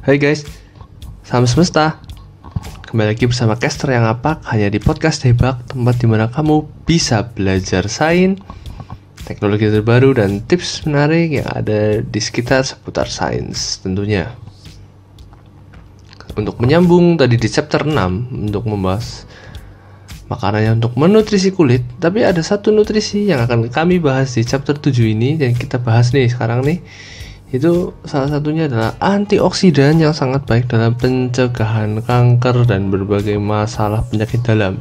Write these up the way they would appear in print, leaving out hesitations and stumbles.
Hai guys, salam semesta. Kembali lagi bersama caster yang ngapak hanya di podcast Debak, tempat dimana kamu bisa belajar sains, teknologi terbaru dan tips menarik yang ada di sekitar seputar sains tentunya. Untuk menyambung tadi di chapter 6 untuk membahas makanannya untuk menutrisi kulit, tapi ada satu nutrisi yang akan kami bahas di chapter 7 ini dan kita bahas nih sekarang nih. Itu salah satunya adalah antioksidan yang sangat baik dalam pencegahan kanker dan berbagai masalah penyakit dalam.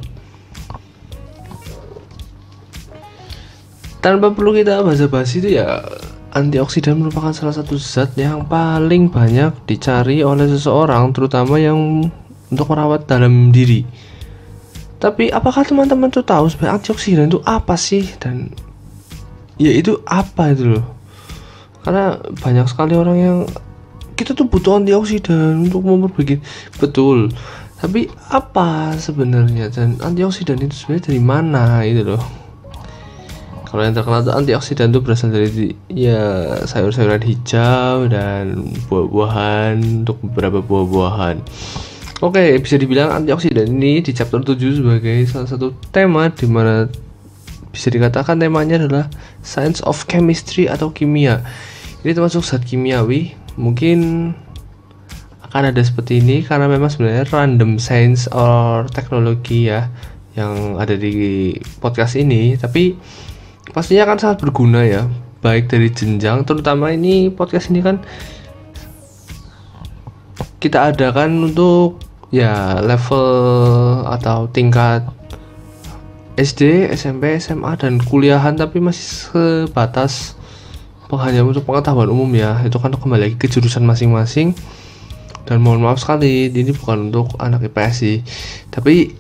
Tanpa perlu kita basa-basi itu ya, antioksidan merupakan salah satu zat yang paling banyak dicari oleh seseorang, terutama yang untuk merawat dalam diri. Tapi apakah teman-teman tuh tahu sebenarnya antioksidan itu apa sih, dan ya itu apa itu loh? Karena banyak sekali orang yang kita tuh butuh antioksidan untuk memperbaiki, betul. Tapi apa sebenarnya, dan antioksidan itu sebenarnya dari mana itu loh? Kalau yang terkenal tuh antioksidan itu berasal dari ya sayur-sayuran hijau dan buah-buahan, untuk beberapa buah-buahan. Oke, bisa dibilang antioksidan ini di chapter 7 sebagai salah satu tema di mana bisa dikatakan temanya adalah Science of Chemistry atau kimia. Ini termasuk zat kimiawi. Mungkin akan ada seperti ini karena memang sebenarnya random science or teknologi ya yang ada di podcast ini, tapi pastinya akan sangat berguna ya, baik dari jenjang, terutama ini podcast ini kan kita adakan untuk ya level atau tingkat SD, SMP, SMA dan kuliahan, tapi masih sebatas hanya untuk pengetahuan umum ya. Itu kan kembali lagi ke jurusan masing-masing. Dan mohon maaf sekali, ini bukan untuk anak IPS sih. Tapi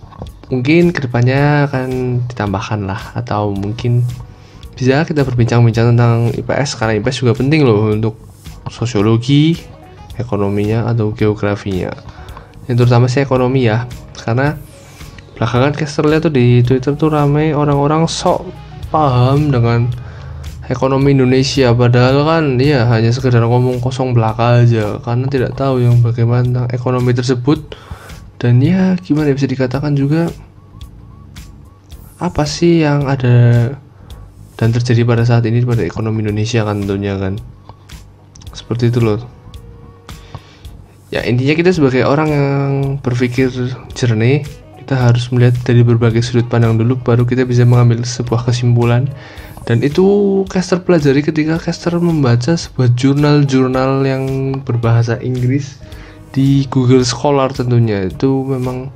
mungkin kedepannya akan ditambahkan lah, atau mungkin bisa kita berbincang-bincang tentang IPS, karena IPS juga penting loh untuk sosiologi, ekonominya atau geografinya. Yang terutama sih ekonomi ya, karena belakangan casternya tuh di Twitter tuh ramai orang-orang sok paham dengan ekonomi Indonesia, padahal kan ya hanya sekedar ngomong kosong belaka aja, karena tidak tahu yang bagaimana tentang ekonomi tersebut. Dan ya gimana bisa dikatakan juga, apa sih yang ada dan terjadi pada saat ini pada ekonomi Indonesia kan tentunya kan seperti itu loh. Ya intinya kita sebagai orang yang berpikir jernih, kita harus melihat dari berbagai sudut pandang dulu, baru kita bisa mengambil sebuah kesimpulan. Dan itu caster pelajari ketika caster membaca sebuah jurnal-jurnal yang berbahasa Inggris di Google Scholar tentunya. Itu memang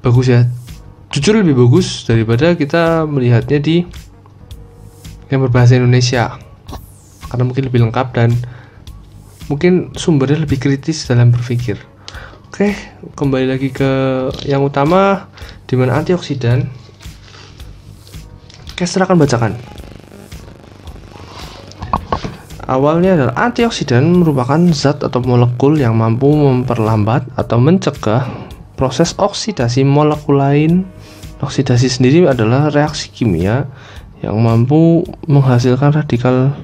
bagus ya, jujur lebih bagus daripada kita melihatnya di yang berbahasa Indonesia, karena mungkin lebih lengkap dan mungkin sumbernya lebih kritis dalam berpikir. Oke, kembali lagi ke yang utama, di mana antioksidan. Caster akan bacakan. Awalnya adalah antioksidan merupakan zat atau molekul yang mampu memperlambat atau mencegah proses oksidasi molekul lain. Oksidasi sendiri adalah reaksi kimia yang mampu menghasilkan radikal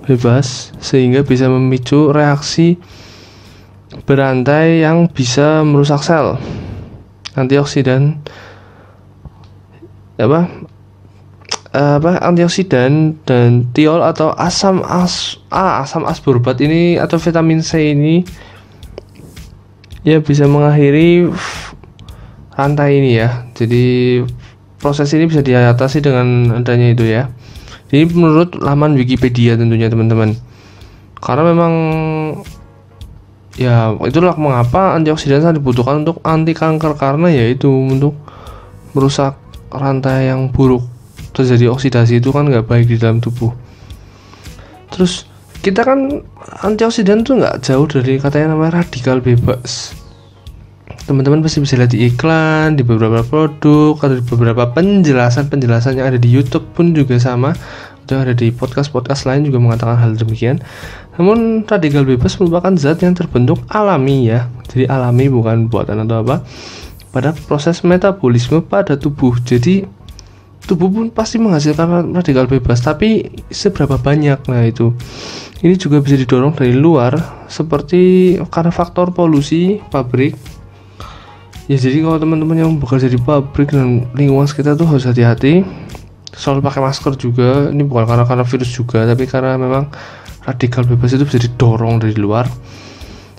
bebas sehingga bisa memicu reaksi berantai yang bisa merusak sel. Antioksidan antioksidan dan tiol atau asam ascorbat ini atau vitamin C ini ya bisa mengakhiri rantai ini ya. Jadi proses ini bisa diatasi dengan adanya itu ya. Ini menurut laman Wikipedia tentunya teman-teman. Karena memang ya itulah mengapa antioksidan sangat dibutuhkan untuk anti kanker, karena yaitu untuk merusak rantai yang buruk. Terjadi oksidasi itu kan nggak baik di dalam tubuh. Terus kita kan antioksidan tuh nggak jauh dari katanya namanya radikal bebas. Teman-teman pasti bisa lihat di iklan, di beberapa produk, atau di beberapa penjelasan yang ada di YouTube pun juga sama, atau ada di podcast lain juga mengatakan hal demikian. Namun radikal bebas merupakan zat yang terbentuk alami ya, jadi alami bukan buatan atau apa, pada proses metabolisme pada tubuh. Jadi tubuh pun pasti menghasilkan radikal bebas, tapi seberapa banyak? Nah itu ini juga bisa didorong dari luar seperti karena faktor polusi pabrik. Ya jadi kalau teman-teman yang bekerja di pabrik dan lingkungan sekitar tuh harus hati-hati, selalu pakai masker juga. Ini bukan karena virus juga, tapi karena memang radikal bebas itu bisa didorong dari luar.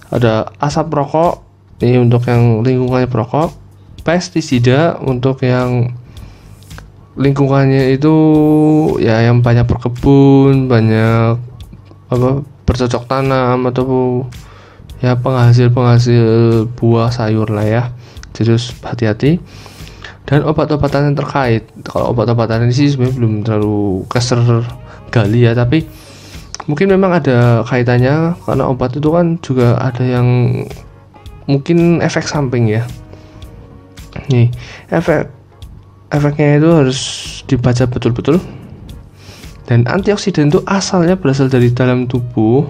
Ada asap rokok, ini untuk yang lingkungannya perokok, pestisida untuk yang lingkungannya itu ya yang banyak berkebun, banyak bercocok tanam atau ya penghasil buah sayur lah ya. Jadi harus hati-hati. Dan obat-obatan yang terkait, kalau obat-obatan ini sih sebenarnya belum terlalu gali ya, tapi mungkin memang ada kaitannya karena obat itu kan juga ada yang mungkin efek samping ya. Nih, efeknya itu harus dibaca betul-betul. Dan antioksidan itu asalnya berasal dari dalam tubuh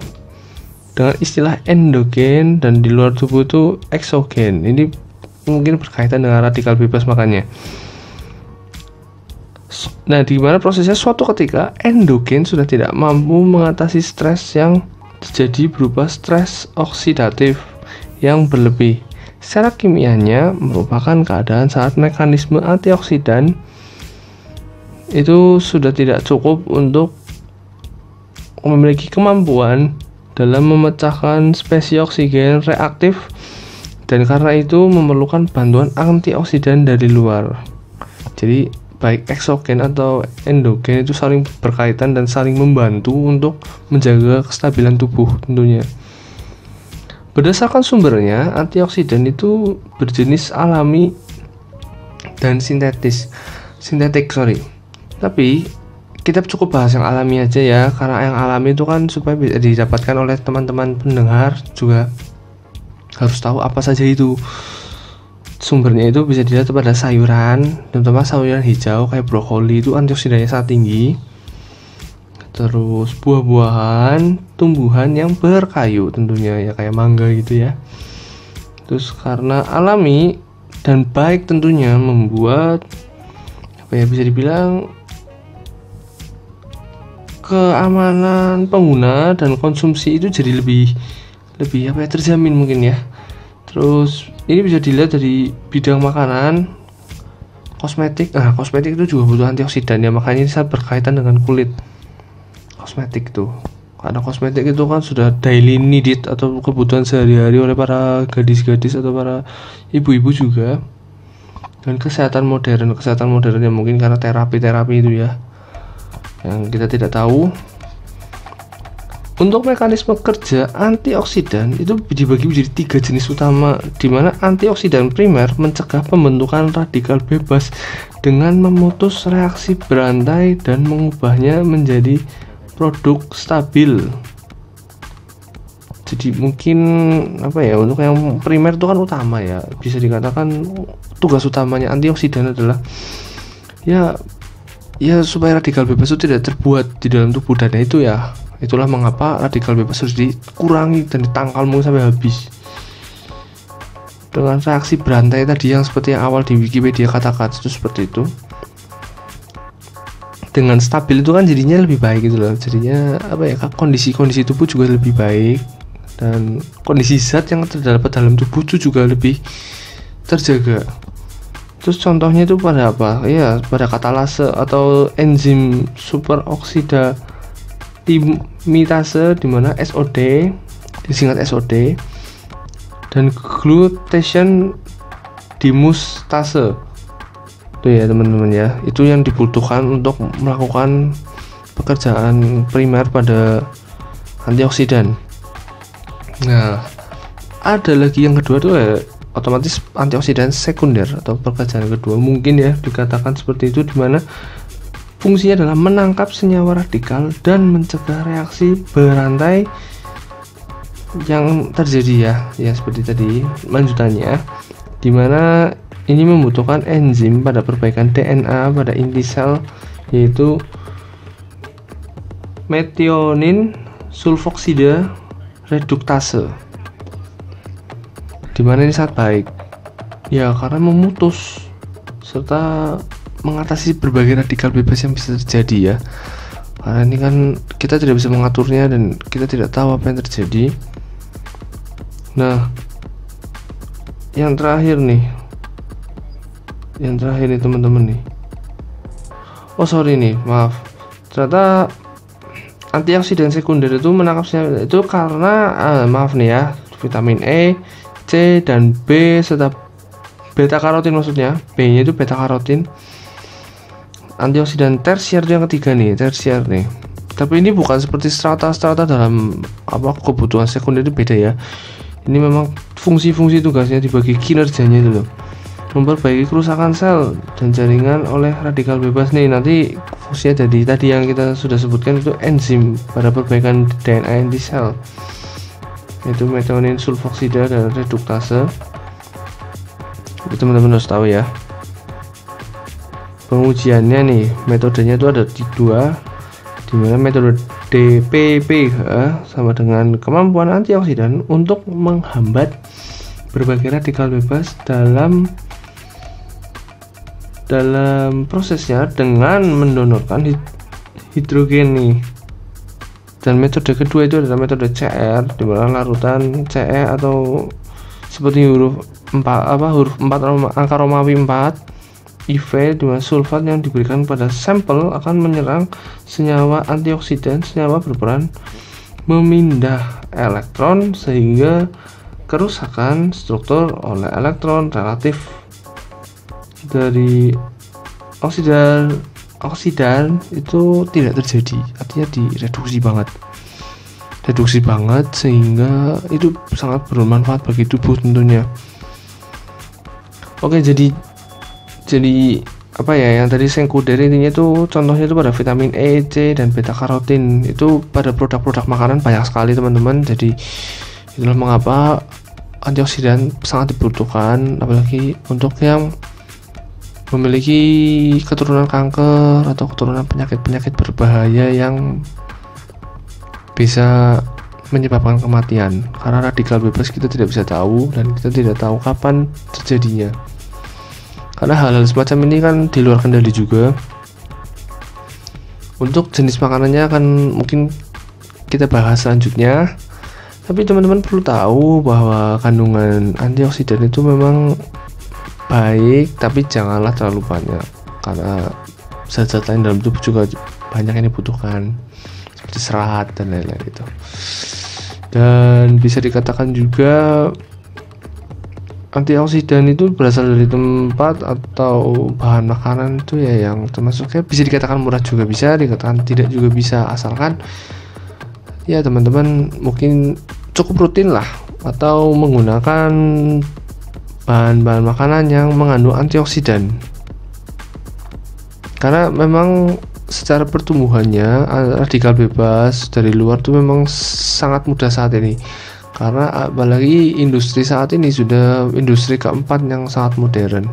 dengan istilah endogen, dan di luar tubuh itu eksogen. Ini mungkin berkaitan dengan radikal bebas makanya. Nah, di mana prosesnya suatu ketika endogen sudah tidak mampu mengatasi stres yang terjadi berupa stres oksidatif yang berlebih. Secara kimianya merupakan keadaan saat mekanisme antioksidan itu sudah tidak cukup untuk memiliki kemampuan dalam memecahkan spesies oksigen reaktif, dan karena itu memerlukan bantuan antioksidan dari luar. Jadi baik eksogen atau endogen itu saling berkaitan dan saling membantu untuk menjaga kestabilan tubuh tentunya. Berdasarkan sumbernya, antioksidan itu berjenis alami dan sintetik. Tapi kita cukup bahas yang alami aja ya, karena yang alami itu kan supaya bisa didapatkan oleh teman-teman pendengar juga harus tahu apa saja itu. Sumbernya itu bisa dilihat pada sayuran, terutama sayuran hijau kayak brokoli itu antioksidannya sangat tinggi. Terus buah-buahan, tumbuhan yang berkayu tentunya ya kayak mangga gitu ya. Terus karena alami dan baik tentunya membuat bisa dibilang keamanan pengguna dan konsumsi itu jadi lebih terjamin mungkin ya. Terus ini bisa dilihat dari bidang makanan, kosmetik. Kosmetik itu juga butuh antioksidan ya, makanya ini sangat berkaitan dengan kulit. Kosmetik tuh, karena kosmetik itu kan sudah daily needed atau kebutuhan sehari-hari oleh para gadis-gadis atau para ibu-ibu juga. Dan kesehatan modern yang mungkin karena terapi itu ya, yang kita tidak tahu. Untuk mekanisme kerja antioksidan itu dibagi menjadi 3 jenis utama, di mana antioksidan primer mencegah pembentukan radikal bebas dengan memutus reaksi berantai dan mengubahnya menjadi produk stabil. Jadi mungkin untuk yang primer itu kan utama ya, bisa dikatakan tugas utamanya antioksidan adalah ya supaya radikal bebas itu tidak terbuat di dalam tubuh, dan itulah mengapa radikal bebas harus dikurangi dan ditangkal sampai habis. Dengan reaksi berantai tadi yang seperti yang awal di Wikipedia katakan itu seperti itu. Dengan stabil itu kan jadinya lebih baik gitu loh. Jadinya kondisi tubuh juga lebih baik, dan kondisi zat yang terdapat dalam tubuh itu juga lebih terjaga. Terus contohnya itu pada apa? Ya, pada katalase atau enzim superoksidatifmitase, di mana SOD disingkat SOD, dan glutation dimustase. Itu ya teman-teman ya, itu yang dibutuhkan untuk melakukan pekerjaan primer pada antioksidan. Nah, ada lagi yang kedua tuh otomatis antioksidan sekunder atau pekerjaan kedua mungkin ya dikatakan seperti itu, dimana fungsinya adalah menangkap senyawa radikal dan mencegah reaksi berantai yang terjadi ya seperti tadi lanjutannya, dimana ini membutuhkan enzim pada perbaikan DNA pada inti sel, yaitu metionin sulfoksida reduktase, dimana ini sangat baik ya karena memutus serta mengatasi berbagai radikal bebas yang bisa terjadi ya, karena ini kan kita tidak bisa mengaturnya dan kita tidak tahu apa yang terjadi. Nah, yang terakhir nih teman-teman nih. Oh sorry nih, maaf. Ternyata antioksidan sekunder itu menangkap senyawa itu karena maaf nih ya, vitamin E, C dan B serta beta karotin, maksudnya B-nya itu beta karotin. Antioksidan tersier yang ketiga nih, tersier nih. Tapi ini bukan seperti strata dalam kebutuhan sekunder, itu beda ya. Ini memang fungsi-fungsi tugasnya dibagi kinerjanya itu loh. Memperbaiki kerusakan sel dan jaringan oleh radikal bebas nih. Nanti fungsinya jadi tadi yang kita sudah sebutkan itu enzim pada perbaikan DNA di sel. Itu methionine sulfoksida dan reduktase. Itu teman-teman harus tahu ya. Pengujiannya nih, metodenya itu ada dua, dimana metode DPP sama dengan kemampuan antioksidan untuk menghambat berbagai radikal bebas dalam prosesnya dengan mendonorkan hidrogen nih. Dan metode kedua itu adalah metode CR, di mana larutan CE atau seperti huruf 4 angka Romawi 4 IV, di mana sulfat yang diberikan pada sampel akan menyerang senyawa antioksidan. Senyawa berperan memindah elektron sehingga kerusakan struktur oleh elektron relatif dari oksidan itu tidak terjadi, artinya direduksi banget sehingga itu sangat bermanfaat bagi tubuh tentunya. Oke, jadi apa ya yang tadi sekunder, intinya itu contohnya itu pada vitamin E, C dan beta karotin. Itu pada produk-produk makanan banyak sekali teman-teman. Jadi itulah mengapa antioksidan sangat dibutuhkan, apalagi untuk yang memiliki keturunan kanker atau keturunan penyakit-penyakit berbahaya yang bisa menyebabkan kematian. Karena radikal bebas kita tidak bisa tahu dan kita tidak tahu kapan terjadinya. Karena hal-hal semacam ini kan di luar kendali juga. Untuk jenis makanannya akan mungkin kita bahas selanjutnya. Tapi teman-teman perlu tahu bahwa kandungan antioksidan itu memang baik, tapi janganlah terlalu banyak. Karena zat-zat lain dalam tubuh juga banyak yang dibutuhkan, seperti serat dan lain-lain itu. Dan bisa dikatakan juga antioksidan itu berasal dari tempat atau bahan makanan itu ya, yang termasuknya bisa dikatakan murah juga bisa, dikatakan tidak juga bisa, asalkan ya teman-teman mungkin cukup rutin lah atau menggunakan bahan-bahan makanan yang mengandung antioksidan. Karena memang secara pertumbuhannya radikal bebas dari luar itu memang sangat mudah saat ini. Karena apalagi industri saat ini sudah industri keempat yang sangat modern.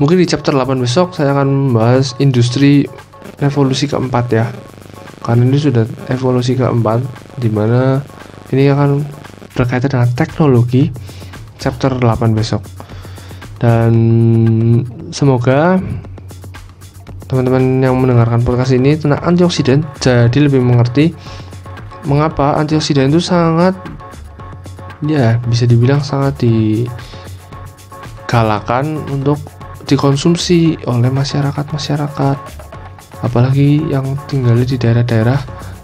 Mungkin di chapter 8 besok saya akan membahas industri revolusi keempat ya. Karena ini sudah evolusi keempat, dimana ini akan berkaitan dengan teknologi, chapter 8 besok. Dan semoga teman-teman yang mendengarkan podcast ini tentang antioksidan jadi lebih mengerti mengapa antioksidan itu sangat, ya bisa dibilang sangat digalakan untuk dikonsumsi oleh masyarakat, apalagi yang tinggal di daerah-daerah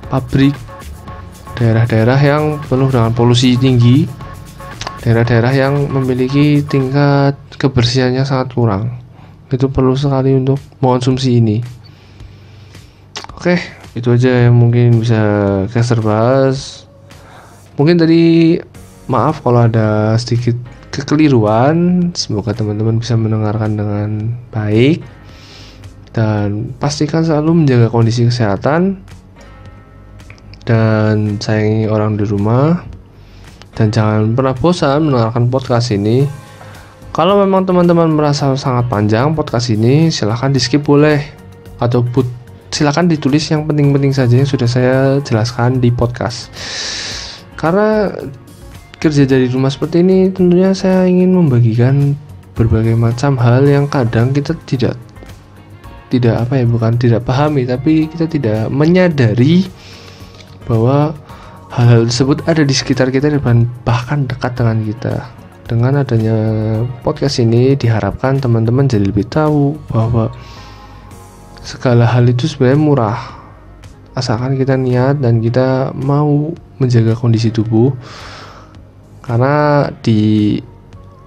pabrik, daerah-daerah yang penuh dengan polusi tinggi, daerah-daerah yang memiliki tingkat kebersihannya sangat kurang. Itu perlu sekali untuk mengonsumsi ini. Oke, itu aja yang mungkin bisa Caster bahas. Mungkin tadi maaf kalau ada sedikit kekeliruan. Semoga teman-teman bisa mendengarkan dengan baik. Dan pastikan selalu menjaga kondisi kesehatan. Dan sayangi orang di rumah. Dan jangan pernah bosan mendengarkan podcast ini. Kalau memang teman-teman merasa sangat panjang podcast ini, silahkan di skip boleh. Atau silakan ditulis yang penting-penting saja yang sudah saya jelaskan di podcast. Karena kerja dari rumah seperti ini, tentunya saya ingin membagikan berbagai macam hal yang kadang kita tidak pahami, tapi kita tidak menyadari bahwa hal-hal tersebut ada di sekitar kita dan bahkan dekat dengan kita. Dengan adanya podcast ini diharapkan teman-teman jadi lebih tahu bahwa segala hal itu sebenarnya murah, asalkan kita niat dan kita mau menjaga kondisi tubuh. Karena di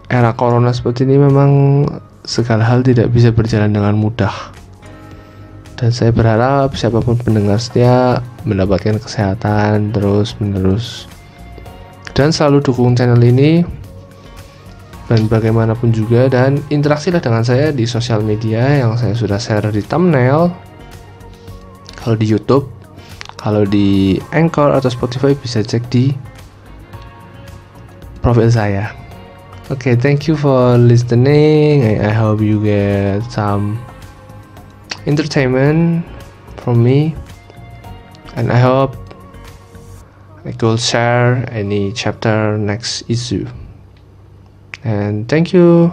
era corona seperti ini memang segala hal tidak bisa berjalan dengan mudah. Dan saya berharap siapapun pendengar setia mendapatkan kesehatan terus menerus. Dan selalu dukung channel ini dan bagaimanapun juga, dan interaksilah dengan saya di sosial media yang saya sudah share di thumbnail. Kalau di YouTube, kalau di Anchor atau Spotify bisa cek di profil saya. Okay, thank you for listening. I hope you get some entertainment from me, and I hope I could share any chapter next issue. And thank you.